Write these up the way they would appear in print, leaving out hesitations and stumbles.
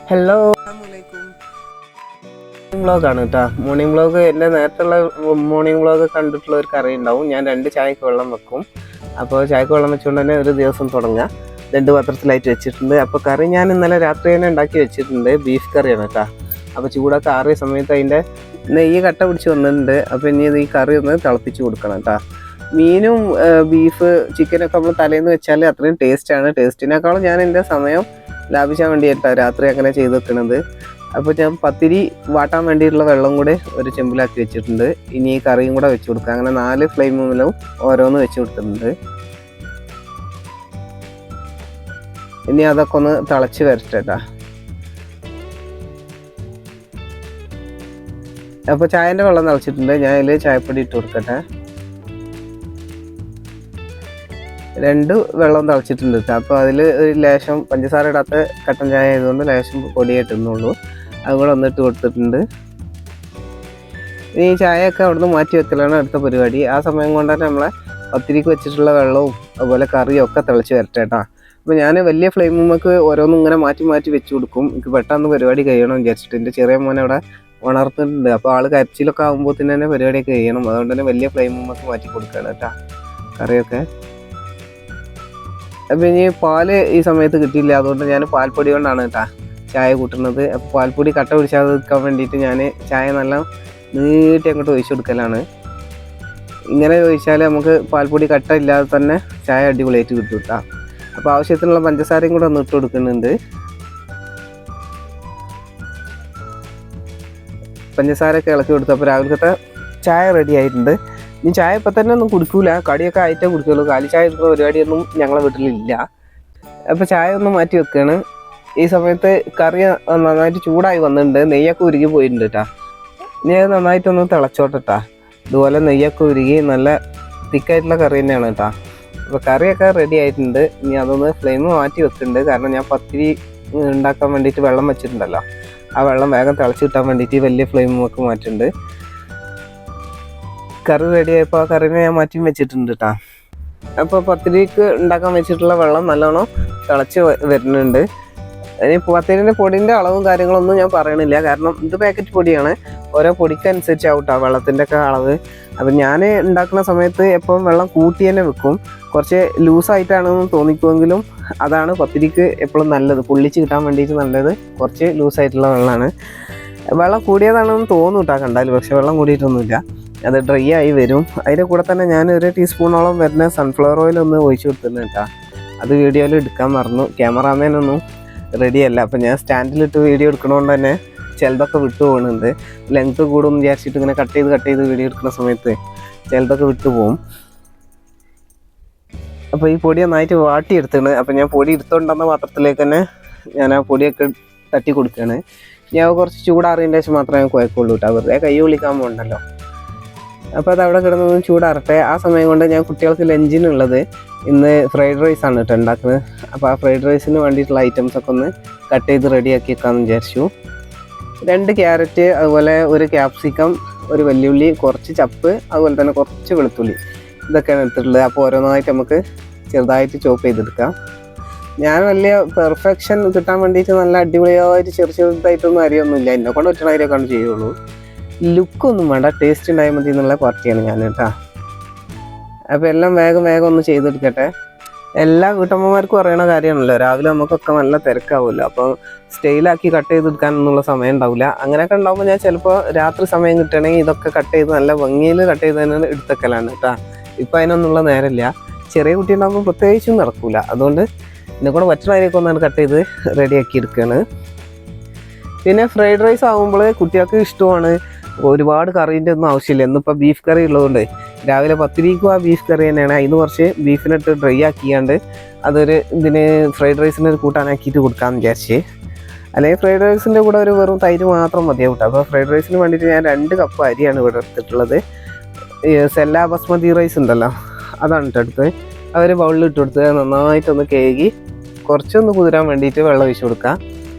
Hello, വ്ളോഗാണ് കേട്ടോ. Morning vlog എൻ്റെ നേരത്തുള്ള മോർണിംഗ് വ്ളോഗ് കണ്ടിട്ടുള്ളവർക്ക് അറിയുണ്ടാവും. ഞാൻ 2 ചായക്ക് വെള്ളം വെക്കും. അപ്പോൾ ചായക്ക് വെള്ളം വെച്ചുകൊണ്ട് തന്നെ ഒരു ദിവസം തുടങ്ങാം. 2 പാത്രത്തിലായിട്ട് വെച്ചിട്ടുണ്ട്. അപ്പോൾ കറി ഞാൻ ഇന്നലെ രാത്രി തന്നെ ഉണ്ടാക്കി വെച്ചിട്ടുണ്ട്. ബീഫ് കറിയാണ് കേട്ടോ. അപ്പോൾ ചൂടൊക്കെ ആറിയ സമയത്ത് അതിൻ്റെ നെയ്യ് കട്ട പിടിച്ച് വന്നിട്ടുണ്ട്. അപ്പോൾ ഇനി ഈ കറി ഒന്ന് തിളപ്പിച്ച് കൊടുക്കണം കേട്ടോ. മീനും ബീഫ് ചിക്കനൊക്കെ നമ്മൾ തലേന്ന് വെച്ചാൽ അത്രയും ടേസ്റ്റാണ്. ടേസ്റ്റിനേക്കാളും ഞാൻ എൻ്റെ സമയം ലാഭിക്കാൻ വേണ്ടിയിട്ടാണ് രാത്രി അങ്ങനെ ചെയ്ത് വെക്കുന്നത്. അപ്പോൾ ഞാൻ പത്തിരി വാട്ടാൻ വേണ്ടിയിട്ടുള്ള വെള്ളം കൂടെ ഒരു ചെമ്പിലാക്കി വെച്ചിട്ടുണ്ട്. ഇനി ഈ കറിയും കൂടെ വെച്ച് കൊടുക്കുക. അങ്ങനെ 4 ഫ്ലെയിമിലും ഓരോന്ന് വെച്ച് കൊടുത്തിട്ടുണ്ട്. ഇനി അതൊക്കെ ഒന്ന് തിളച്ച് വരട്ടെട്ടാ. അപ്പോൾ ചായൻ്റെ വെള്ളം തിളച്ചിട്ടുണ്ട്. ഞാൻ അതിൽ ചായപ്പൊടി ഇട്ട് കൊടുക്കട്ടെ. 2 വെള്ളം തിളച്ചിട്ടുണ്ട് കേട്ടോ. അപ്പോൾ അതിൽ ഒരു ലേശം പഞ്ചസാര ഇടാത്ത കട്ടൻ ചായ ആയതുകൊണ്ട് ലേശം പൊടിയായിട്ട് ഇടുന്നുള്ളൂ. അതും കൂടെ ഒന്നിട്ട് കൊടുത്തിട്ടുണ്ട്. ഈ ചായയൊക്കെ അവിടുന്ന് മാറ്റി വെക്കലാണ് അടുത്ത പരിപാടി. ആ സമയം കൊണ്ട് തന്നെ നമ്മളെ പത്തിരിക്ക് വെച്ചിട്ടുള്ള വെള്ളവും അതുപോലെ കറിയും ഒക്കെ തിളച്ച് വരട്ടെ കേട്ടോ. അപ്പോൾ ഞാൻ വലിയ ഫ്ലെയിമുമ്മക്ക് ഓരോന്നും ഇങ്ങനെ മാറ്റി മാറ്റി വെച്ച് കൊടുക്കും. എനിക്ക് പെട്ടെന്ന് പരിപാടി കഴിയണം വിചാരിച്ചിട്ട്. എൻ്റെ ചെറിയ മോനെ അവിടെ ഉണർത്തുന്നുണ്ട്. അപ്പോൾ ആൾ കരച്ചിലൊക്കെ ആകുമ്പോൾ തന്നെ പരിപാടിയൊക്കെ കഴിയണം. അതുകൊണ്ട് തന്നെ വലിയ ഫ്ലെയിമുമ്മക്ക് മാറ്റി കൊടുക്കുകയാണ് കേട്ടോ കറിയൊക്കെ. അപ്പോൾ ഇനി പാല് ഈ സമയത്ത് കിട്ടിയില്ല. അതുകൊണ്ട് ഞാൻ പാൽപ്പൊടി കൊണ്ടാണ് കേട്ടോ ചായ കൂട്ടുന്നത്. അപ്പോൾ പാൽപ്പൊടി കട്ട പിടിച്ചാതിരിക്കാൻ വേണ്ടിയിട്ട് ഞാൻ ചായ നല്ല നീട്ടി അങ്ങോട്ട് ഒഴിച്ചു കൊടുക്കലാണ്. ഇങ്ങനെ ഒഴിച്ചാൽ നമുക്ക് പാൽപ്പൊടി കട്ട ഇല്ലാതെ തന്നെ ചായ അടിപൊളിയായിട്ട് കിട്ടും കേട്ടോ. അപ്പോൾ ആവശ്യത്തിനുള്ള പഞ്ചസാരയും കൂടെ ഒന്ന് ഇട്ട് കൊടുക്കുന്നുണ്ട്. പഞ്ചസാരയൊക്കെ ഇളക്കി കൊടുത്തു. അപ്പോൾ രാവിലത്തെ ചായ റെഡി ആയിട്ടുണ്ട്. ഇനി ചായ ഇപ്പം തന്നെ ഒന്നും കുടിക്കൂല, കടിയൊക്കെ ആയിട്ടേ കുടിക്കുള്ളൂ. കാലി ചായ എടുക്കുന്ന പരിപാടിയൊന്നും ഞങ്ങളെ വീട്ടിലില്ല. അപ്പോൾ ചായ ഒന്ന് മാറ്റി വെക്കുകയാണ്. ഈ സമയത്ത് കറി നന്നായിട്ട് ചൂടായി വന്നിട്ടുണ്ട്. നെയ്യൊക്കെ ഉരുകി പോയിട്ടുണ്ട് കേട്ടോ. ഇനി അത് നന്നായിട്ടൊന്ന് തിളച്ചോട്ടെട്ടാ. ഇതുപോലെ നെയ്യൊക്കെ ഉരുകി നല്ല തിക്കായിട്ടുള്ള കറി തന്നെയാണ് കേട്ടോ. അപ്പോൾ കറിയൊക്കെ റെഡി ആയിട്ടുണ്ട്. ഇനി അതൊന്ന് ഫ്ലെയിം മാറ്റി വെക്കുന്നുണ്ട്. കാരണം ഞാൻ പത്തിരി ഉണ്ടാക്കാൻ വേണ്ടിയിട്ട് വെള്ളം വെച്ചിട്ടുണ്ടല്ലോ. ആ വെള്ളം വേഗം തിളച്ച് കിട്ടാൻ വേണ്ടിയിട്ട് വലിയ ഫ്ലെയിമൊക്കെ മാറ്റുന്നുണ്ട്. കറി റെഡി ആയപ്പോൾ ആ കറിനെ ഞാൻ മാറ്റി വെച്ചിട്ടുണ്ട് കേട്ടോ. അപ്പോൾ പത്തിരിക്ക് ഉണ്ടാക്കാൻ വെച്ചിട്ടുള്ള വെള്ളം നല്ലോണം തിളച്ച് വരുന്നുണ്ട്. ഇനി പത്തിരിൻ്റെ പൊടിൻ്റെ അളവും കാര്യങ്ങളൊന്നും ഞാൻ പറയണില്ല. കാരണം ഇത് പാക്കറ്റ് പൊടിയാണ്. ഓരോ പൊടിക്കനുസരിച്ചാവും കേട്ടോ വെള്ളത്തിൻ്റെ ഒക്കെ അളവ്. അപ്പം ഞാൻ ഉണ്ടാക്കുന്ന സമയത്ത് എപ്പോഴും വെള്ളം കൂട്ടി തന്നെ വെക്കും. കുറച്ച് ലൂസായിട്ടാണെന്ന് തോന്നിക്കുമെങ്കിലും അതാണ് പത്തിരിക്ക് എപ്പോഴും നല്ലത്. പൊള്ളിച്ച് കിട്ടാൻ വേണ്ടിയിട്ട് നല്ലത് കുറച്ച് ലൂസായിട്ടുള്ള വെള്ളമാണ്. വെള്ളം കൂടിയതാണെന്ന് തോന്നും കേട്ടോ കണ്ടാൽ. പക്ഷെ വെള്ളം കൂടിയിട്ടൊന്നുമില്ല. അത് ഡ്രൈ ആയി വരും. അതിൻ്റെ കൂടെ തന്നെ ഞാൻ 1 ടീസ്പൂണോളം വരുന്ന സൺഫ്ലവർ ഓയിൽ ഒന്ന് ഒഴിച്ച് കൊടുത്തിട്ടുണ്ട് കേട്ടോ. അത് വീഡിയോയിൽ എടുക്കാൻ മറന്നു. ക്യാമറാമാനൊന്നും റെഡിയല്ല. അപ്പം ഞാൻ സ്റ്റാൻഡിലിട്ട് വീഡിയോ എടുക്കണോണ്ട് തന്നെ ചിലതൊക്കെ വിട്ടു പോകുന്നുണ്ട്. ലെങ്ത്ത് കൂടുമെന്ന് വിചാരിച്ചിട്ട് ഇങ്ങനെ കട്ട് ചെയ്ത് വീഡിയോ എടുക്കുന്ന സമയത്ത് ചിലതൊക്കെ വിട്ടു പോകും. അപ്പോൾ ഈ പൊടി നന്നായിട്ട് വാട്ടിയെടുത്താണ്. അപ്പം ഞാൻ പൊടി എടുത്തുകൊണ്ടുവന്ന പാത്രത്തിലേക്ക് തന്നെ ഞാൻ ആ പൊടിയൊക്കെ തട്ടി കൊടുക്കുകയാണ്. ഞാൻ കുറച്ച് ചൂടാറിയതിൻ്റെ ശേഷം മാത്രമേ ഞാൻ കുഴപ്പമുള്ളൂ കേട്ടോ. വെറുതെ കൈ വിളിക്കാൻ പോകണ്ടല്ലോ. അപ്പോൾ അത് അവിടെ കിടന്നൊന്നും ചൂടാറട്ടെ. ആ സമയം കൊണ്ട് ഞാൻ കുട്ടികൾക്ക് ലഞ്ചിനുള്ളത് ഇന്ന് ഫ്രൈഡ് റൈസാണ് കേട്ടോ ഉണ്ടാക്കുന്നത്. അപ്പോൾ ആ ഫ്രൈഡ് റൈസിന് വേണ്ടിയിട്ടുള്ള ഐറ്റംസൊക്കെ ഒന്ന് കട്ട് ചെയ്ത് റെഡിയാക്കി വെക്കാമെന്ന് വിചാരിച്ചു. 2 ക്യാരറ്റ്, അതുപോലെ 1 ക്യാപ്സിക്കം, 1 വെല്ലുള്ളി, കുറച്ച് ചപ്പ്, അതുപോലെ തന്നെ കുറച്ച് വെളുത്തുള്ളി, ഇതൊക്കെയാണ് എടുത്തിട്ടുള്ളത്. അപ്പോൾ ഓരോന്നായിട്ട് നമുക്ക് ചെറുതായിട്ട് ചോപ്പ് ചെയ്തെടുക്കാം. ഞാൻ വലിയ പെർഫെക്ഷൻ കിട്ടാൻ വേണ്ടിയിട്ട് നല്ല അടിപൊളിയായിട്ട് ചെറുതായിട്ടൊന്നും അറിയൊന്നുമില്ല. എന്നെ കൊണ്ട് പറ്റുന്ന കാര്യമൊക്കെയാണ് ചെയ്യുള്ളൂ. ലുക്കൊന്നും വേണ്ട, ടേസ്റ്റ് ഉണ്ടായാൽ മതി എന്നുള്ള പാർട്ടിയാണ് ഞാൻ കേട്ടോ. അപ്പോൾ എല്ലാം വേഗം ഒന്ന് ചെയ്തെടുക്കട്ടെ. എല്ലാ വീട്ടമ്മമാർക്കും അറിയണ കാര്യമാണല്ലോ. രാവിലെ നമുക്കൊക്കെ നല്ല തിരക്കാവുമല്ലോ. അപ്പോൾ സ്റ്റൈലാക്കി കട്ട് ചെയ്തെടുക്കാനൊന്നുള്ള സമയം ഉണ്ടാവില്ല. അങ്ങനെയൊക്കെ ഉണ്ടാകുമ്പോൾ ഞാൻ ചിലപ്പോൾ രാത്രി സമയം കിട്ടുകയാണെങ്കിൽ ഇതൊക്കെ കട്ട് ചെയ്ത് നല്ല ഭംഗിയിൽ കട്ട് ചെയ്ത് തന്നെ എടുത്തേക്കലാണ് കേട്ടോ. ഇപ്പോൾ അതിനൊന്നുള്ള നേരമില്ല. ചെറിയ കുട്ടി ഉണ്ടാകുമ്പോൾ പ്രത്യേകിച്ചും നടക്കില്ല. അതുകൊണ്ട് എന്നെ കൂടെ പറ്റുന്നതിനൊക്കെ ഒന്നാണ് കട്ട് ചെയ്ത് റെഡിയാക്കി എടുക്കുകയാണ്. പിന്നെ ഫ്രൈഡ് റൈസ് ആകുമ്പോൾ കുട്ടികൾക്ക് ഇഷ്ടമാണ്. ഒരുപാട് കറീൻ്റെ ഒന്നും ആവശ്യമില്ല. ഇന്നിപ്പോൾ ബീഫ് കറി ഉള്ളതുകൊണ്ട് രാവിലെ പത്തിരിക്കും ആ ബീഫ് കറി തന്നെയാണ്. അതിന് കുറച്ച് ബീഫിനിട്ട് ഡ്രൈ ആക്കിയാണ്ട് അതൊരു ഇതിന് ഫ്രൈഡ് റൈസിന് ഒരു കൂട്ടാനാക്കിയിട്ട് കൊടുക്കാമെന്ന് വിചാരിച്ച്. അല്ലെങ്കിൽ ഫ്രൈഡ് റൈസിൻ്റെ കൂടെ ഒരു വെറും തൈര് മാത്രം മതിയാവും കേട്ടോ. അപ്പോൾ ഫ്രൈഡ് റൈസിന് വേണ്ടിയിട്ട് ഞാൻ 2 കപ്പ് അരിയാണ് ഇവിടെ എടുത്തിട്ടുള്ളത്. സെല്ല ബസ്മതി റൈസ് ഉണ്ടല്ലോ, അതാണ് കേട്ടോ എടുത്ത്. അവർ ബൗളിൽ ഇട്ട് കൊടുത്ത് നന്നായിട്ടൊന്ന് കേകി കുറച്ചൊന്ന് കുതിരാൻ വേണ്ടിയിട്ട് വെള്ളം ഒഴിച്ച് കൊടുക്കാം.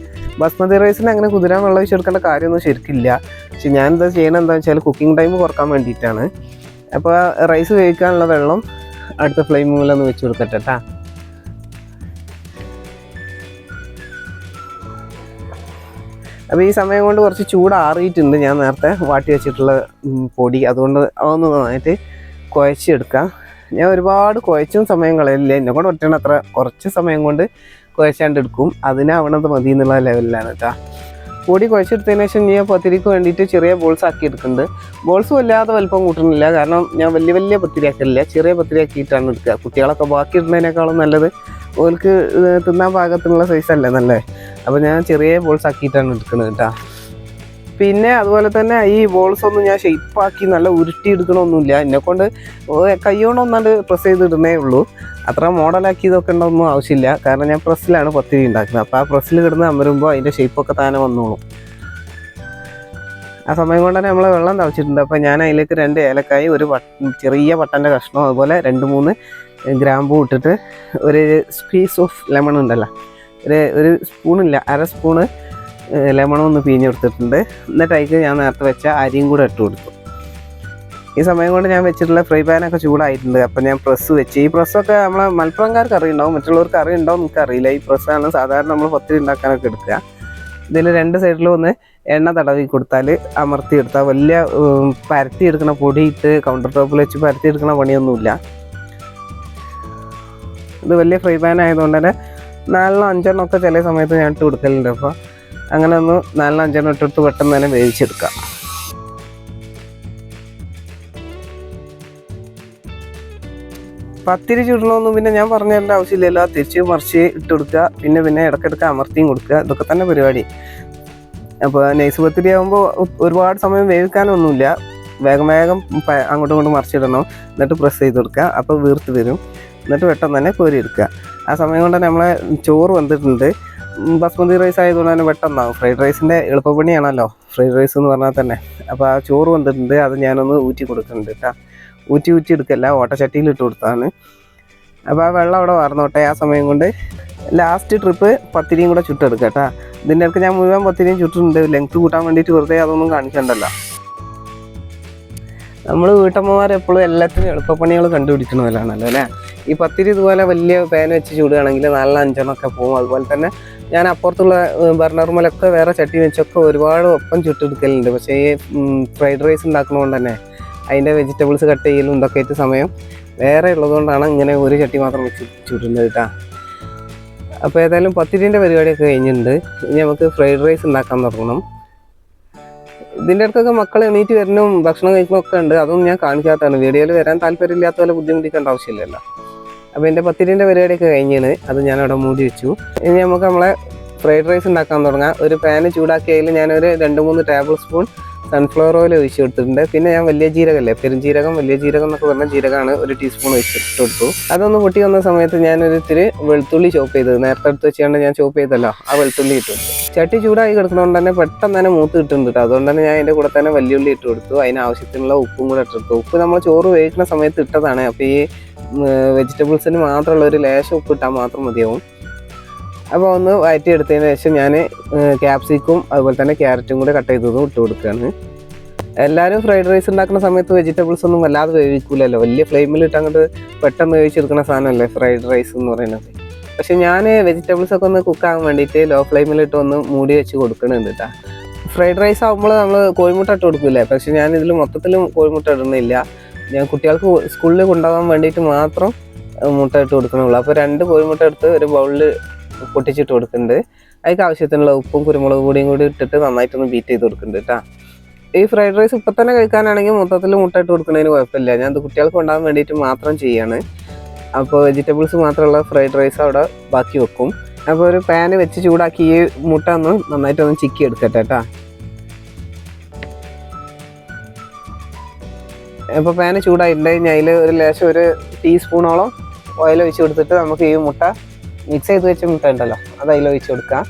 ബസ്മതി റൈസിന് അങ്ങനെ കുതിരാൻ വെള്ളം ഒഴിച്ച് കൊടുക്കേണ്ട കാര്യമൊന്നും ശരിക്കില്ല. പക്ഷെ ഞാനെന്താ ചെയ്യണത് എന്താ വെച്ചാൽ കുക്കിംഗ് ടൈം കുറക്കാൻ വേണ്ടിയിട്ടാണ്. അപ്പോൾ റൈസ് വേവിക്കാനുള്ള വെള്ളം അടുത്ത ഫ്ലെയിമിലൊന്ന് വെച്ച് കൊടുക്കട്ടെ കേട്ടോ. അപ്പോൾ ഈ സമയം കൊണ്ട് കുറച്ച് ചൂടാറിയിട്ടുണ്ട് ഞാൻ നേരത്തെ വാട്ടി വെച്ചിട്ടുള്ള പൊടി. അതുകൊണ്ട് അതൊന്ന് നന്നായിട്ട് കുഴച്ചെടുക്കാം. ഞാൻ ഒരുപാട് കുഴച്ചും സമയം കളയില്ല, എന്നെ കൊണ്ട് പറ്റണ അത്ര കുറച്ച് സമയം കൊണ്ട് കുഴച്ചാണ്ട് എടുക്കും. അതിനാവണത് മതി എന്നുള്ള ലെവലിലാണ് കേട്ടോ. പൊടി കുഴച്ചെടുത്തതിന് ശേഷം ഞാൻ പത്തിരിക്ക് വേണ്ടിയിട്ട് ചെറിയ ബോൾസ് ആക്കി എടുക്കുന്നുണ്ട്. ബോൾസ് വല്ലാതെ വലിപ്പം കൂട്ടുന്നില്ല, കാരണം ഞാൻ വലിയ പത്തിരി ആക്കില്ല, ചെറിയ പത്തിരി ആക്കിയിട്ടാണ് എടുക്കുക. കുട്ടികളൊക്കെ ബാക്കി ഇടുന്നതിനേക്കാളും നല്ലത് ഓൾക്ക് തിന്നാൻ പാകത്തിനുള്ള സൈസല്ലേ നല്ലത്. അപ്പോൾ ഞാൻ ചെറിയ ബോൾസ് ആക്കിയിട്ടാണ് എടുക്കുന്നത് കേട്ടോ. പിന്നെ അതുപോലെ തന്നെ ഈ ബോൾസ് ഒന്നും ഞാൻ ഷെയ്പ്പാക്കി നല്ല ഉരുട്ടി എടുക്കണമൊന്നുമില്ല, എന്നെക്കൊണ്ട് കൈകൊണ്ട് ഒന്നാണ്ട് പ്രസ് ചെയ്തിടുന്നേ ഉള്ളൂ. അത്ര മോഡലാക്കി ഇതൊക്കെ ഉണ്ടൊന്നും ആവശ്യമില്ല, കാരണം ഞാൻ പ്രസ്സിലാണ് പത്തിരി ഉണ്ടാക്കുന്നത്. അപ്പോൾ ആ പ്രസ്സിൽ കിടന്ന് അമരുമ്പോൾ അതിൻ്റെ ഷേപ്പൊക്കെ താനെ വന്നോളും. ആ സമയം കൊണ്ട് തന്നെ നമ്മൾ വെള്ളം തിളച്ചിട്ടുണ്ട്. അപ്പോൾ ഞാൻ അതിലേക്ക് 2 ഏലക്കായി, ഒരു ചെറിയ പട്ടൻ്റെ കഷ്ണം, അതുപോലെ 2-3 ഗ്രാമ്പൂ ഇട്ടിട്ട് ഒരു സ്ക്വീസ് ഓഫ് ലെമൺ ഉണ്ടല്ലോ, ഒരു സ്പൂണില്ല, 1/2 സ്പൂണ് ലെമണൊന്ന് പിഴിഞ്ഞെടുത്തിട്ടുണ്ട്. എന്നിട്ട് അതിലേക്ക് ഞാൻ നേരത്തെ വെച്ച അരിയും കൂടെ ഇട്ട് കൊടുത്തു. ഈ സമയം കൊണ്ട് ഞാൻ വെച്ചിട്ടുള്ള ഫ്രൈ പാനൊക്കെ ചൂടായിട്ടുണ്ട്. അപ്പോൾ ഞാൻ പ്രസ് വെച്ച്, ഈ പ്രസ്സൊക്കെ നമ്മളെ മലപ്പുറംകാർക്ക് അറിയുണ്ടാവും, മറ്റുള്ളവർക്ക് അറിയുണ്ടാവും എനിക്കറിയില്ല. ഈ പ്രസ്സാണ് സാധാരണ നമ്മൾ പത്തിരി ഉണ്ടാക്കാനൊക്കെ എടുക്കുക. ഇതിൽ 2 സൈഡിലും ഒന്ന് എണ്ണ തടവി കൊടുത്താൽ അമർത്തി എടുത്താൽ വലിയ പരത്തി എടുക്കണ പൊടി ഇട്ട് കൗണ്ടർ ടോപ്പിൽ വെച്ച് പരത്തി എടുക്കണ പണിയൊന്നുമില്ല. ഇത് വലിയ ഫ്രൈ പാൻ ആയതുകൊണ്ട് തന്നെ 4-5 ഒക്കെ ചില സമയത്ത് ഞാൻ ഇട്ട് കൊടുക്കലുണ്ട്. അപ്പോൾ അങ്ങനെ ഒന്ന് 4-5 ഇട്ടെടുത്ത് പെട്ടെന്ന് തന്നെ വേവിച്ചെടുക്കാം. പത്തിരി ചുടണമെന്നും പിന്നെ ഞാൻ പറഞ്ഞു തരേണ്ട ആവശ്യമില്ലല്ലോ, തിരിച്ച് മറിച്ച് ഇട്ട് കൊടുക്കുക, പിന്നെ ഇടയ്ക്കിടയ്ക്ക് അമർത്തിയും കൊടുക്കുക, ഇതൊക്കെ തന്നെ പരിപാടി. അപ്പോൾ നൈസ് പത്തിരി ആകുമ്പോൾ ഒരുപാട് സമയം വേവിക്കാനൊന്നുമില്ല, വേഗം അങ്ങോട്ടും ഇങ്ങോട്ടും മറിച്ചിടണം, എന്നിട്ട് പ്രസ് ചെയ്ത് കൊടുക്കുക, അപ്പോൾ വീർത്ത് വരും, എന്നിട്ട് പെട്ടെന്ന് തന്നെ കോരി എടുക്കുക. ആ സമയം കൊണ്ട് തന്നെ നമ്മളെ ചോറ് വന്നിട്ടുണ്ട്. ബസ്മതി റൈസ് ആയതുകൊണ്ട് തന്നെ പെട്ടെന്നാവും. ഫ്രൈഡ് റൈസിൻ്റെ എളുപ്പപ്പണിയാണല്ലോ ഫ്രൈഡ് റൈസ് എന്ന് പറഞ്ഞാൽ തന്നെ. അപ്പോൾ ആ ചോറ് വന്നിട്ടുണ്ട്, അത് ഞാനൊന്ന് ഊറ്റി കൊടുക്കുന്നുണ്ട് കേട്ടോ. ഊറ്റി എടുക്കല്ല, ഓട്ടച്ചട്ടിയിൽ ഇട്ട് കൊടുത്താണ്. അപ്പോൾ ആ വെള്ളം അവിടെ വാർന്നോട്ടെ. ആ സമയം കൊണ്ട് ലാസ്റ്റ് ട്രിപ്പ് പത്തിരിയും കൂടെ ചുട്ടെടുക്കുക കേട്ടോ. ഇതിൻ്റെ ഇടയ്ക്ക് ഞാൻ മുഴുവൻ പത്തിരിയും ചുട്ടിട്ടുണ്ട്, ലെങ്ത്ത് കൂട്ടാൻ വേണ്ടിയിട്ട് വെറുതെ അതൊന്നും കാണിക്കണ്ടല്ലോ. നമ്മൾ വീട്ടമ്മമാർ എപ്പോഴും എല്ലാത്തിനും എളുപ്പപ്പണികൾ കണ്ടുപിടിക്കണമല്ലാണല്ലോ അല്ലേ. ഈ പത്തിരി ഇതുപോലെ വലിയ പാൻ വെച്ച് ചൂടുകയാണെങ്കിൽ 4-5 ഒക്കെ പോകും. അതുപോലെ തന്നെ ഞാൻ അപ്പുറത്തുള്ള ബർണർമലൊക്കെ വേറെ ചട്ടി വെച്ചൊക്കെ ഒരുപാട് ഒപ്പം ചുട്ടെടുക്കലുണ്ട്. പക്ഷേ ഈ ഫ്രൈഡ് റൈസ് ഉണ്ടാക്കുന്നതുകൊണ്ട് തന്നെ അതിൻ്റെ വെജിറ്റബിൾസ് കട്ട് ചെയ്യലും ഇതൊക്കെ ആയിട്ട് സമയം വേറെ ഉള്ളതുകൊണ്ടാണ് ഇങ്ങനെ ഒരു ചട്ടി മാത്രം വെച്ച് ചുടുന്നത് കേട്ടോ. അപ്പോൾ ഏതായാലും പത്തിരിൻ്റെ പരിപാടിയൊക്കെ കഴിഞ്ഞിട്ടുണ്ട്. ഇനി നമുക്ക് ഫ്രൈഡ് റൈസ് ഉണ്ടാക്കാൻ തുടങ്ങണം. ഇതിൻ്റെ അടുത്തൊക്കെ മക്കൾ എണീറ്റ് വരണം, ഭക്ഷണം കഴിക്കണമൊക്കെ ഉണ്ട്, അതൊന്നും ഞാൻ കാണിക്കാത്തതാണ്. വീഡിയോയിൽ വരാൻ താല്പര്യമില്ലാത്ത പോലെ ബുദ്ധിമുട്ടിക്കേണ്ട ആവശ്യമില്ലല്ലോ. അപ്പോൾ എൻ്റെ പത്തിരിൻ്റെ പരിപാടിയൊക്കെ കഴിഞ്ഞാണ്, അത് ഞാനവിടെ മൂടി വെച്ചു. ഇനി നമുക്ക് നമ്മളെ ഫ്രൈഡ് റൈസ് ഉണ്ടാക്കാൻ തുടങ്ങാം. ഒരു പാന് ചൂടാക്കിയതിൽ ഞാനൊരു 2-3 ടേബിൾ സ്പൂൺ സൺഫ്ലവർ ഓയിൽ ഒഴിച്ച് കൊടുത്തിട്ടുണ്ട്. പിന്നെ ഞാൻ വലിയ ജീരകമല്ലേ, പെരുംജീരകം, വലിയ ജീരകം എന്നൊക്കെ പറഞ്ഞ ജീരകമാണ്, 1 ടീസ്പൂൺ ഒഴിച്ചിട്ട് കൊടുത്തു. അതൊന്ന് പൊട്ടി വന്ന സമയത്ത് ഞാനൊരു ഇത്തിരി വെളുത്തുള്ളി ചോപ്പ് ചെയ്തത് നേരത്തെ എടുത്ത് വെച്ചുകൊണ്ട് ഞാൻ ചോപ്പ് ചെയ്തല്ലോ, ആ വെളുത്തുള്ളി ഇട്ട് കൊടുത്തു. ചട്ടി ചൂടായി കിടക്കുന്നതുകൊണ്ട് തന്നെ പെട്ടെന്ന് തന്നെ മൂത്ത് കിട്ടുന്നുണ്ട് കേട്ടോ. അതുകൊണ്ട് തന്നെ ഞാൻ അതിൻ്റെ കൂടെ തന്നെ വലിയുള്ളി ഇട്ട് കൊടുത്തു. അതിനാവശ്യത്തിനുള്ള ഉപ്പും കൂടെ ഇട്ടെടുത്തു. ഉപ്പ് നമ്മൾ ചോറ് വേവിക്കുന്ന സമയത്ത് ഇട്ടതാണ്. അപ്പോൾ ഈ വെജിറ്റബിൾസിന് മാത്രമുള്ള ഒരു ലേശം ഉപ്പ് ഇട്ടാൽ മാത്രം മതിയാവും. അപ്പോൾ ഒന്ന് വഴറ്റി എടുത്തതിന് ശേഷം ഞാൻ ക്യാപ്സിക്കും അതുപോലെ തന്നെ ക്യാരറ്റും കൂടെ കട്ട് ചെയ്തതും ഇട്ട് കൊടുക്കുകയാണ്. എല്ലാവരും ഫ്രൈഡ് റൈസ് ഉണ്ടാക്കുന്ന സമയത്ത് വെജിറ്റബിൾസ് ഒന്നും വല്ലാതെ വേവിക്കൂലല്ലോ, വലിയ ഫ്ലെയിമിലിട്ട് അങ്ങോട്ട് പെട്ടെന്ന് വേവിച്ചെടുക്കുന്ന സാധനമല്ലേ ഫ്രൈഡ് റൈസ് എന്ന് പറയുന്നത്. പക്ഷെ ഞാൻ വെജിറ്റബിൾസൊക്കെ ഒന്ന് കുക്കാകാൻ വേണ്ടിയിട്ട് ലോ ഫ്ലെയിമിലിട്ട് ഒന്ന് മൂടി വെച്ച് കൊടുക്കുന്നുണ്ട് കേട്ടോ. ഫ്രൈഡ് റൈസ് ആകുമ്പോൾ നമ്മൾ കോഴിമുട്ട ഇട്ട് കൊടുക്കില്ലേ, പക്ഷെ ഞാനിതിൽ മൊത്തത്തിലും കോഴിമുട്ട ഇടുന്നില്ല. ഞാൻ കുട്ടികൾക്ക് സ്കൂളിൽ കൊണ്ടുപോകാൻ വേണ്ടിയിട്ട് മാത്രം മുട്ട ഇട്ട് കൊടുക്കണുള്ളൂ. അപ്പോൾ 2 കോഴിമുട്ട എടുത്ത് ഒരു ബൗളിൽ പൊട്ടിച്ചിട്ട് കൊടുക്കുന്നുണ്ട്. അതിലേക്ക് ആവശ്യത്തിനുള്ള ഉപ്പും കുരുമുളക് പൊടിയും കൂടി ഇട്ടിട്ട് നന്നായിട്ടൊന്ന് ബീറ്റ് ചെയ്ത് കൊടുക്കുന്നുണ്ട് കേട്ടോ. ഈ ഫ്രൈഡ് റൈസ് ഇപ്പം തന്നെ കഴിക്കാനാണെങ്കിൽ മൊത്തത്തിൽ മുട്ട ഇട്ട് കൊടുക്കുന്നതിന് കുഴപ്പമില്ല. ഞാൻ അത് കുട്ടികൾക്ക് കൊണ്ടുപോകാൻ വേണ്ടിയിട്ട് മാത്രം ചെയ്യാണ്. അപ്പോൾ വെജിറ്റബിൾസ് മാത്രമുള്ള ഫ്രൈഡ് റൈസ് അവിടെ ബാക്കി വെക്കും. അപ്പോൾ ഒരു പാന് വെച്ച് ചൂടാക്കി ഈ മുട്ട ഒന്ന് നന്നായിട്ടൊന്ന് ചിക്കി എടുക്കട്ടെ കേട്ടോ. ഇപ്പോൾ പാന് ചൂടായിട്ടുണ്ട്. ഞാൻ അതിൽ ഒരു ലേശം 1 ടീസ്പൂണോളം ഓയിൽ ഒഴിച്ച് കൊടുത്തിട്ട് നമുക്ക് ഈ മുട്ട മിക്സ് ചെയ്ത് വെച്ച മുട്ട ഉണ്ടല്ലോ അത് അതിൽ ഒഴിച്ച് കൊടുക്കാം.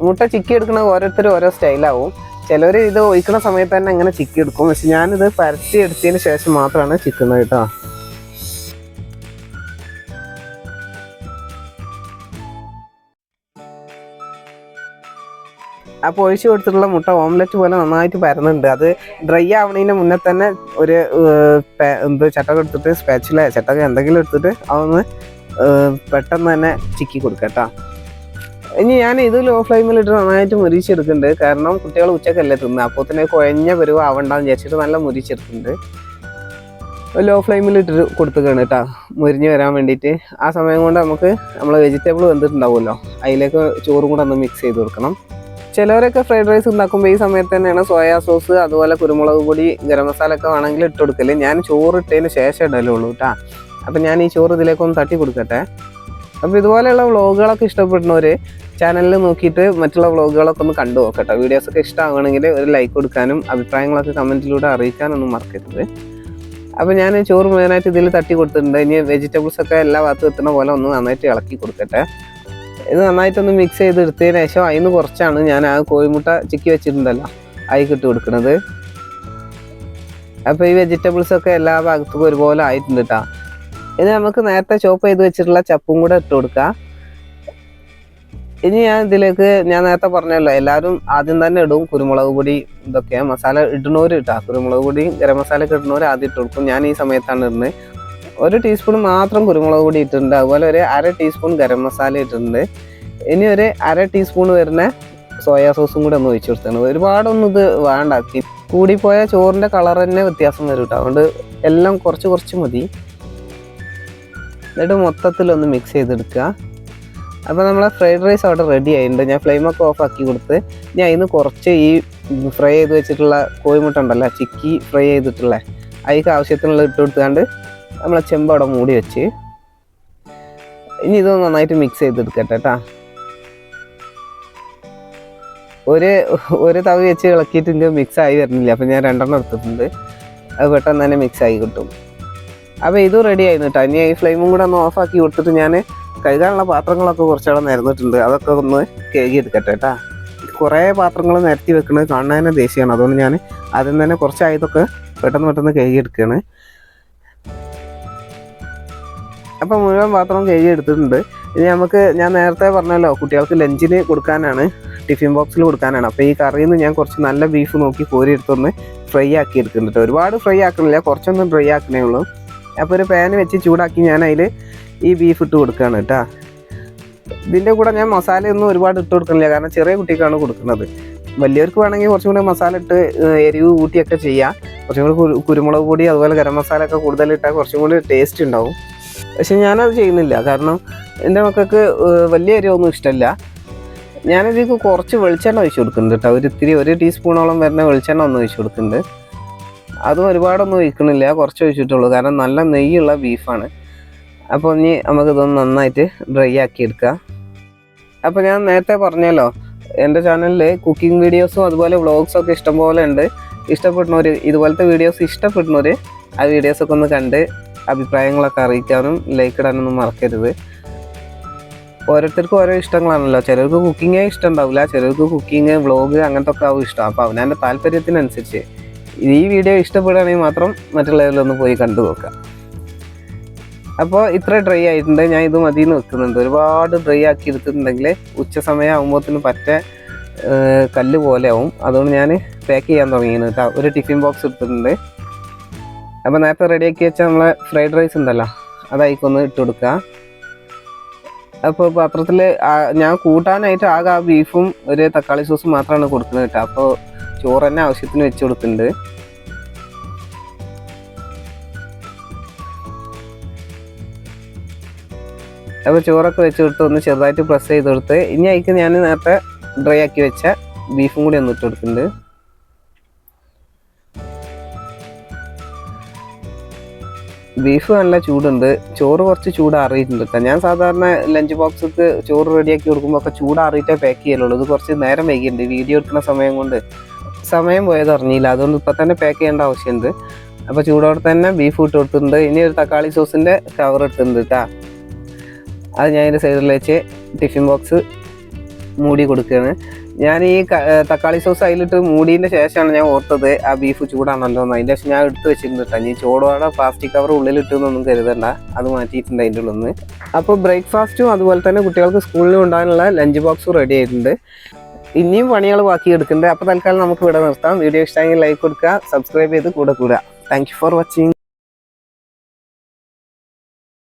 മുട്ട ചിക്കി എടുക്കണ ഓരോരുത്തരും ഓരോ സ്റ്റൈലാവും. ചിലർ ഇത് ഒഴിക്കുന്ന സമയത്ത് തന്നെ അങ്ങനെ ചിക്കി എടുക്കും. പക്ഷെ ഞാനിത് പരത്തി എടുത്തതിന് ശേഷം മാത്രമാണ് ചിക്കുന്നത് കേട്ടോ. അപ്പോൾ ഒഴിച്ച് കൊടുത്തിട്ടുള്ള മുട്ട ഓംലെറ്റ് പോലെ നന്നായിട്ട് പരന്നുണ്ട്. അത് ഡ്രൈ ആവണതിൻ്റെ മുന്നേ തന്നെ ഒരു ചട്ടക എടുത്തിട്ട് സ്പാച്ചില ചട്ടക എന്തെങ്കിലും എടുത്തിട്ട് അതൊന്ന് പെട്ടെന്ന് തന്നെ ചിക്കി കൊടുക്കുക കേട്ടോ. ഇനി ഞാൻ ഇത് ലോ ഫ്ലെയിമിലിട്ട് നന്നായിട്ട് മുരിച്ചെടുക്കുന്നുണ്ട്. കാരണം കുട്ടികൾ ഉച്ചക്കല്ലേ തിന്നുക, അപ്പോൾ തന്നെ കുഴഞ്ഞ പരുവം ആവണ്ടെന്ന് വിചാരിച്ചിട്ട് നല്ല മുരിച്ചെടുക്കുന്നുണ്ട്. ലോ ഫ്ലെയിമിലിട്ട് കൊടുത്തുകയാണ് കേട്ടോ, മുരിഞ്ഞ് വരാൻ വേണ്ടിയിട്ട്. ആ സമയം കൊണ്ട് നമുക്ക് നമ്മൾ വെജിറ്റബിൾ വെന്തിട്ടുണ്ടാവുമല്ലോ, അതിലേക്ക് ചോറും കൂടെ ഒന്ന് മിക്സ് ചെയ്ത് കൊടുക്കണം. ചിലവരൊക്കെ ഫ്രൈഡ് റൈസ് ഉണ്ടാക്കുമ്പോൾ ഈ സമയത്ത് തന്നെയാണ് സോയാ സോസ് അതുപോലെ കുരുമുളക് പൊടി ഗരം മസാല ഒക്കെ വേണമെങ്കിൽ ഇട്ട് കൊടുക്കല്. ഞാൻ ചോറ് ഇട്ടതിന് ശേഷം ഇടലുള്ളൂ കേട്ടോ. അപ്പം ഞാൻ ഈ ചോറ് ഇതിലേക്കൊന്ന് തട്ടി കൊടുക്കട്ടെ. അപ്പോൾ ഇതുപോലെയുള്ള വ്ളോഗുകളൊക്കെ ഇഷ്ടപ്പെടുന്നവർ ചാനലിൽ നോക്കിയിട്ട് മറ്റുള്ള വ്ളോഗുകളൊക്കെ ഒന്ന് കണ്ടു നോക്കട്ടെ. വീഡിയോസൊക്കെ ഇഷ്ടമാണെങ്കിൽ ഒരു ലൈക്ക് കൊടുക്കാനും അഭിപ്രായങ്ങളൊക്കെ കമൻറ്റിലൂടെ അറിയിക്കാനൊന്നും മറക്കരുത്. അപ്പോൾ ഞാൻ ചോറ് മുഴുവനായിട്ട് ഇതിൽ തട്ടി കൊടുത്തിട്ടുണ്ട്. ഇനി വെജിറ്റബിൾസൊക്കെ എല്ലാ ഭാഗത്തും എത്തുന്ന പോലെ ഒന്ന് നന്നായിട്ട് ഇളക്കി കൊടുക്കട്ടെ. ഇത് നന്നായിട്ടൊന്ന് മിക്സ് ചെയ്തെടുത്തതിന് ശേഷം അതിന് കുറച്ചാണ് ഞാൻ ആ കോഴിമുട്ട ചിക്കി വെച്ചിട്ടുണ്ടല്ലോ അതിൽ ഇട്ട് കൊടുക്കുന്നത്. അപ്പോൾ ഈ വെജിറ്റബിൾസൊക്കെ എല്ലാ ഭാഗത്തും ഒരുപോലെ ആയിട്ടുണ്ട് കേട്ടോ. ഇനി നമുക്ക് നേരത്തെ ചോപ്പ് ചെയ്ത് വെച്ചിട്ടുള്ള ചപ്പും കൂടെ ഇട്ട് കൊടുക്കാം. ഇനി ഞാൻ നേരത്തെ പറഞ്ഞല്ലോ, എല്ലാവരും ആദ്യം തന്നെ ഇടും കുരുമുളക് പൊടി ഇതൊക്കെ മസാല ഇടുന്നവർ ഇട്ടാ. കുരുമുളക് പൊടി ഗരം മസാല ഒക്കെ ഇടുന്നവർ ആദ്യം ഇട്ട് കൊടുക്കും. ഞാൻ ഈ സമയത്താണ് ഇടുന്നത്. 1 ടീസ്പൂൺ മാത്രം കുരുമുളക് പൊടി ഇട്ടിട്ടുണ്ട്. അതുപോലെ ഒരു 1/2 ടീസ്പൂൺ ഗരം മസാല ഇട്ടിട്ടുണ്ട്. ഇനി ഒരു 1/2 ടീസ്പൂൺ വരുന്ന സോയാ സോസും കൂടെ ഒന്ന് ഒഴിച്ചു കൊടുത്താണ്. ഒരുപാടൊന്നും ഇത് വേണ്ട, കൂടിപ്പോയ ചോറിൻ്റെ കളർ തന്നെ വ്യത്യാസം വരും കേട്ടോ. അതുകൊണ്ട് എല്ലാം കുറച്ച് മതി. എന്നിട്ട് മൊത്തത്തിലൊന്ന് മിക്സ് ചെയ്തെടുക്കുക. അപ്പോൾ നമ്മളെ ഫ്രൈഡ് റൈസ് അവിടെ റെഡി ആയിട്ടുണ്ട്. ഞാൻ ഫ്ലെയിമൊക്കെ ഓഫ് ആക്കി കൊടുത്ത് ഞാൻ അതിന് കുറച്ച് ഈ ഫ്രൈ ചെയ്ത് വെച്ചിട്ടുള്ള കോഴിമുട്ട ഉണ്ടല്ലോ, ചിക്കി ഫ്രൈ ചെയ്തിട്ടുള്ള അതിക്ക് ആവശ്യത്തിനുള്ള ഇട്ട് കൊടുത്തുകൊണ്ട് നമ്മളെ ചെമ്പ് അവിടെ മൂടി വെച്ച് ഇനി ഇതൊന്ന് നന്നായിട്ട് മിക്സ് ചെയ്തെടുക്കട്ടെ കേട്ടോ. ഒരു തവി വെച്ച് ഇളക്കിയിട്ട് ഇത് മിക്സ് ആയി വരുന്നില്ല. അപ്പോൾ ഞാൻ 2 എടുത്തിട്ടുണ്ട്. അത് പെട്ടെന്ന് തന്നെ മിക്സ് ആയി കിട്ടും. അപ്പോൾ ഇതും റെഡി ആയിരുന്നു കേട്ടോ. ഇനി ഈ ഫ്ലെയിമും കൂടെ ഒന്ന് ഓഫാക്കി കൊടുത്തിട്ട് ഞാൻ കഴുകാനുള്ള പാത്രങ്ങളൊക്കെ കുറച്ചവിടെ നിരന്നിട്ടുണ്ട്. അതൊക്കെ ഒന്ന് കഴുകി എടുക്കട്ടെ കേട്ടോ. കുറേ പാത്രങ്ങൾ നിരത്തി വെക്കുന്നത് കാണാൻ ദേഷ്യമാണ്. അതുകൊണ്ട് ഞാൻ ആദ്യം തന്നെ കുറച്ചായതൊക്കെ പെട്ടെന്ന് കഴുകി എടുക്കുകയാണ്. അപ്പോൾ മുഴുവൻ പാത്രം കഴുകി എടുത്തിട്ടുണ്ട്. ഇനി ഞാൻ നേരത്തെ പറഞ്ഞല്ലോ കുട്ടികൾക്ക് ലഞ്ചിന് കൊടുക്കാനാണ്, ടിഫിൻ ബോക്സിൽ കൊടുക്കാനാണ്. അപ്പോൾ ഈ കറിയിൽ നിന്ന് ഞാൻ കുറച്ച് നല്ല ബീഫ് നോക്കി കോരി എടുത്തൊന്ന് ഫ്രൈ ആക്കി എടുക്കുന്നുണ്ട്. ഒരുപാട് ഫ്രൈ ആക്കണില്ല, കുറച്ചൊന്നും ഫ്രൈ ആക്കണേ ഉള്ളൂ. അപ്പോൾ ഒരു പാൻ വെച്ച് ചൂടാക്കി ഞാൻ അതിൽ ഈ ബീഫ് ഇട്ട് കൊടുക്കുകയാണ് കേട്ടോ. ഇതിൻ്റെ കൂടെ ഞാൻ മസാലയൊന്നും ഒരുപാട് ഇട്ട് കൊടുക്കണില്ല, കാരണം ചെറിയ കുട്ടിക്കാണ് കൊടുക്കുന്നത്. വലിയവർക്ക് വേണമെങ്കിൽ കുറച്ചും കൂടി മസാല ഇട്ട് എരിവ് കൂട്ടിയൊക്കെ ചെയ്യാം. കുറച്ചും കൂടി കുരുമുളക് പൊടി അതുപോലെ ഗരം മസാല ഒക്കെ കൂടുതലിട്ടാൽ കുറച്ചും കൂടി ടേസ്റ്റ് ഉണ്ടാവും. പക്ഷെ ഞാനത് ചെയ്യുന്നില്ല, കാരണം എൻ്റെ മക്കൾക്ക് വലിയ എരിവൊന്നും ഇഷ്ടമല്ല. ഞാനതിലേക്ക് കുറച്ച് വെളിച്ചെണ്ണ ഒഴിച്ച് കൊടുക്കുന്നുണ്ട് കേട്ടോ. 1 ടീസ്പൂണോളം വരുന്ന വെളിച്ചെണ്ണ ഒന്ന് ഒഴിച്ച് കൊടുക്കുന്നുണ്ട്. അതും ഒരുപാടൊന്നും ഒഴിക്കണില്ല, കുറച്ച് ഒഴിച്ചിട്ടുള്ളൂ, കാരണം നല്ല നെയ്യുള്ള ബീഫാണ്. അപ്പോൾ ഇനി നമുക്കിതൊന്ന് നന്നായിട്ട് ഡ്രൈ ആക്കി എടുക്കുക. അപ്പോൾ ഞാൻ നേരത്തെ പറഞ്ഞല്ലോ, എൻ്റെ ചാനലിൽ കുക്കിംഗ് വീഡിയോസും അതുപോലെ വ്ളോഗ്സൊക്കെ ഇഷ്ടംപോലെ ഉണ്ട്. ഇഷ്ടപ്പെടുന്നവർ, ഇതുപോലത്തെ വീഡിയോസ് ഇഷ്ടപ്പെടുന്നവർ ആ വീഡിയോസൊക്കെ ഒന്ന് കണ്ട് അഭിപ്രായങ്ങളൊക്കെ അറിയിക്കാനും ലൈക്ക് ഇടാനൊന്നും മറക്കരുത്. ഓരോരുത്തർക്കും ഓരോ ഇഷ്ടങ്ങളാണല്ലോ. ചിലർക്ക് കുക്കിങ്ങേ ഇഷ്ടം ഉണ്ടാവില്ല, ചിലർക്ക് കുക്കിങ് വ്ളോഗ് അങ്ങനത്തെ ഒക്കെ ആവും ഇഷ്ടം. അപ്പോൾ അവനവൻ്റെ താല്പര്യത്തിനനുസരിച്ച് ഈ വീഡിയോ ഇഷ്ടപ്പെടുകയാണെങ്കിൽ മാത്രം മറ്റുള്ളവരിലൊന്ന് പോയി കണ്ടു നോക്കാം. അപ്പോൾ ഇത്ര ഡ്രൈ ആയിട്ടുണ്ട്. ഞാൻ ഇത് മതിയെന്ന് വെക്കുന്നുണ്ട്. ഒരുപാട് ഡ്രൈ ആക്കി എടുത്തിട്ടുണ്ടെങ്കിൽ ഉച്ച സമയം ആകുമ്പോഴത്തേന് കല്ല് പോലെ ആവും. അതുകൊണ്ട് ഞാൻ പാക്ക് ചെയ്യാൻ തുടങ്ങിയത് കേട്ടോ. ഒരു ടിഫിൻ ബോക്സ് എടുത്തിട്ടുണ്ട്. അപ്പോൾ നേരത്തെ റെഡിയാക്കി വെച്ചാൽ നമ്മളെ ഫ്രൈഡ് റൈസ് ഉണ്ടല്ലോ, അതായിക്കൊന്ന് ഇട്ട് കൊടുക്കുക. അപ്പോൾ പാത്രത്തിൽ ഞാൻ കൂട്ടാനായിട്ട് ആകെ ആ ബീഫും ഒരു തക്കാളി സോസും മാത്രമാണ് കൊടുക്കുന്നത് കേട്ടോ. അപ്പോൾ ചോറ് തന്നെ ആവശ്യത്തിന് വെച്ച് കൊടുക്കുന്നുണ്ട്. അപ്പോൾ ചോറൊക്കെ വെച്ച് കൊടുത്ത് ഒന്ന് ചെറുതായിട്ട് പ്രസ് ചെയ്ത് കൊടുത്ത് ഇനി അതിക്ക് ഞാൻ നേരത്തെ ഡ്രൈ ആക്കി വെച്ച ബീഫും കൂടി ഒന്ന് ഇട്ട് കൊടുക്കുന്നുണ്ട്. ബീഫ് നല്ല ചൂടുണ്ട്, ചോറ് കുറച്ച് ചൂടാറിയിട്ടുണ്ട് കേട്ടോ. ഞാൻ സാധാരണ ലഞ്ച് ബോക്സിക്ക് ചോറ് റെഡിയാക്കി കൊടുക്കുമ്പോൾ ഒക്കെ ചൂടാറിയിട്ടേ പാക്ക് ചെയ്യലുള്ളൂ. ഇത് കുറച്ച് നേരം വൈകിയിട്ടുണ്ട്, വീഡിയോ എടുക്കുന്ന സമയം കൊണ്ട് സമയം പോയത് അറിഞ്ഞില്ല. അതുകൊണ്ട് ഇപ്പം തന്നെ പാക്ക് ചെയ്യേണ്ട ആവശ്യമുണ്ട്. അപ്പോൾ ചൂടോടെ തന്നെ ബീഫ് ഇട്ട് കൊടുത്തിട്ടുണ്ട്. ഇനി ഒരു തക്കാളി സോസിൻ്റെ കവർ ഇട്ടിട്ടുണ്ട് കേട്ടോ. അത് ഞാൻ ഇതിൻ്റെ സൈഡിൽ വെച്ച് ടിഫിൻ ബോക്സ് മൂടി കൊടുക്കുകയാണ്. ഞാൻ ഈ തക്കാളി സോസ് അതിലിട്ട് മൂടിയതിൻ്റെ ശേഷമാണ് ഞാൻ ഓർത്തത് ആ ബീഫ് ചൂടാണല്ലോ എന്ന്. അതിൻ്റെ ശേഷം ഞാൻ എടുത്ത് വെച്ചിട്ടുണ്ട് കേട്ടോ. ഇനി ചൂടോടെ പ്ലാസ്റ്റിക് കവർ ഉള്ളിലിട്ടെന്നൊന്നും കരുതണ്ട, അത് മാറ്റിയിട്ടുണ്ട് അതിൻ്റെ ഉള്ളിൽ നിന്ന്. അപ്പോൾ ബ്രേക്ക്ഫാസ്റ്റും അതുപോലെ തന്നെ കുട്ടികൾക്ക് സ്കൂളിൽ ഉണ്ടാകാനുള്ള ലഞ്ച് ബോക്സും റെഡി ആയിട്ടുണ്ട്. ഇനിയും പണികൾ ബാക്കി എടുക്കുന്നുണ്ട്. അപ്പോൾ തൽക്കാലം നമുക്ക് ഇവിടെ നിർത്താം. വീഡിയോ ഇഷ്ടമെങ്കിൽ ലൈക്ക് കൊടുക്കുക, സബ്സ്ക്രൈബ് ചെയ്ത് കൂടെ കൂടുക. Thank you for watching.